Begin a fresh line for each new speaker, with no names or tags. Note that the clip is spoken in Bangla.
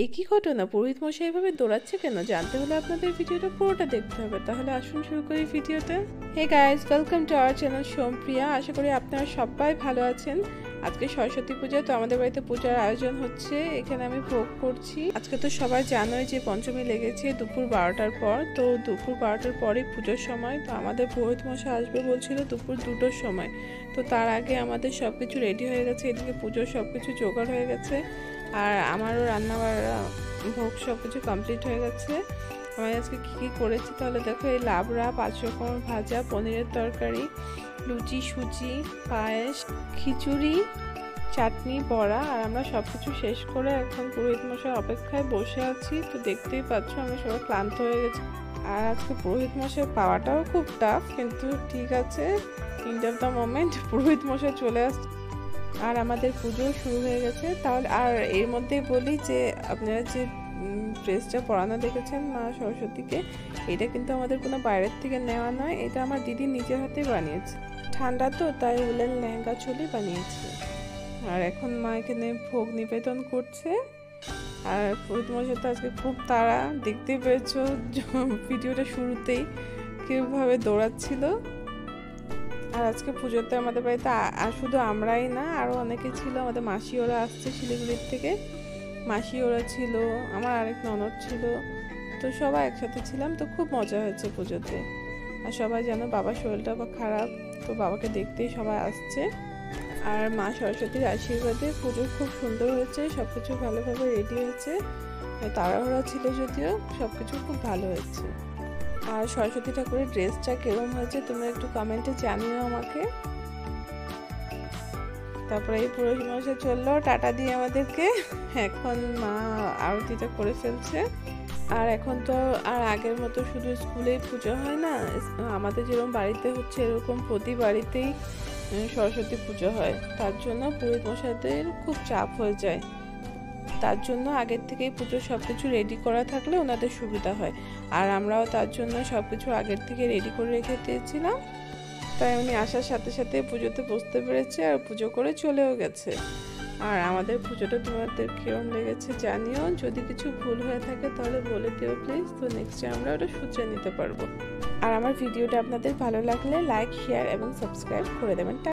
একই ঘটনা, পুরোহিত মশাই এভাবে দৌড়াচ্ছে কেন? জানতে হলে আপনাদের ভিডিওটা পুরোটা দেখতে হবে। তাহলে আসুন শুরু করি ভিডিওটা। Hey guys, welcome to our channel Sompriya. আশা করি আপনারা সবাই ভালো আছেন। আজকে সরস্বতী পূজা, তো আমাদের বাড়িতে পূজার আয়োজন হচ্ছে। এখানে আমি ভোগ করছি। আজকে তো সবাই জানোই যে পঞ্চমী লেগেছে দুপুর 12টার পর। তো দুপুর 12টার পরেই পুজোর সময়। তো আমাদের পুরোহিত মশাই আসবে বলছিল দুপুর 2টোর সময়। তো তার আগে আমাদের সব কিছু রেডি হয়ে গেছে, এদিকে পুজোর সব কিছু জোগাড় হয়ে গেছে। আর আমারও রান্নাবাড়া ভোগ সব কিছু কমপ্লিট হয়ে গেছে। আমি আজকে কী করেছি তাহলে দেখো, এই লাবড়া, 5 রকমের ভাজা, পনিরের তরকারি, লুচি, সুজি, পায়েস, খিচুড়ি, চাটনি, বড়া। আর আমরা সব কিছু শেষ করে এখন পুরোহিত মশাই অপেক্ষায় বসে আছি। তো দেখতেই পাচ্ছ আমরা সবাই ক্লান্ত হয়ে গেছি। আর আজকে পুরোহিত মশাই পাওয়াটাও খুব টাফ, কিন্তু ঠিক আছে, এন্ড অফ দ্য মোমেন্ট পুরোহিত মশাই চলে আসছে। আর আমাদের পুজো শুরু হয়ে গেছে। তাহলে আর এর মধ্যে বলি যে আপনারা যে ড্রেসটা পরানো দেখেছেন মা সরস্বতীকে, এটা কিন্তু আমাদের কোনো বাইরের থেকে নেওয়া নয়, এটা আমার দিদি নিজের হাতে বানিয়েছে। ঠান্ডা তো তাই উলের লেহেঙ্গা চুলি বানিয়েছে। আর এখন মা এখানে ভোগ নিবেদন করছে। আর পুরোহিত মশাই তো আজকে খুব তাড়া, দেখতেই পেয়েছো ভিডিওটা শুরুতেই কিভাবে দৌড়াচ্ছিল। আর আজকে পুজোতে আমাদের বাড়িতে আর শুধু আমরাই না, আরও অনেকে ছিল। আমাদের মাসি ওরা আসছে শিলিগুড়ির থেকে, মাসি ওরা ছিল, আমার আরেক ননদ ছিল। তো সবাই একসাথে ছিলাম। তো খুব মজা হয়েছে পুজোতে। আর সবাই জানো বাবার শরীরটা খারাপ, তো বাবাকে দেখতেই সবাই আসছে। আর মা সরস্বতীর আশীর্বাদে পুজো খুব সুন্দর হয়েছে, সব কিছু ভালোভাবে রেডি হয়েছে। তাড়াহুড়া ছিল যদিও, সব কিছু খুব ভালো হয়েছে। আর সরস্বতী ঠাকুরের ড্রেসটা কেরম হয়েছে তোমরা একটু কমেন্টে জানিও আমাকে। তারপরে এই পুরোহিত মশাই চললো টাটা দিয়ে আমাদেরকে। এখন মা আরতিটা করে ফেলছে। আর এখন তো আর আগের মতো শুধু স্কুলেই পুজো হয় না, আমাদের যেরকম বাড়িতে হচ্ছে এরকম প্রতি বাড়িতেই সরস্বতী পুজো হয়। তার জন্য পুরোহিত মশাইদের খুব চাপ হয়ে যায়। তার জন্য আগের থেকেই পুজোর সব কিছু রেডি করা থাকলে ওনাদের সুবিধা হয়। আর আমরাও তার জন্য সব কিছু আগের থেকে রেডি করে রেখে দিয়েছিলাম। তাই উনি আসার সাথে সাথে পুজোতে বসতে পেরেছে আর পুজো করে চলেও গেছে। আর আমাদের পুজোটা তোমাদের কিরম লেগেছে জানিও। যদি কিছু ভুল হয়ে থাকে তাহলে বলে দিও প্লিজ, তো নেক্সটে আমরা ওটা শুধরে নিতে পারবো। আর আমার ভিডিওটা আপনাদের ভালো লাগলে লাইক, শেয়ার এবং সাবস্ক্রাইব করে দেবেন।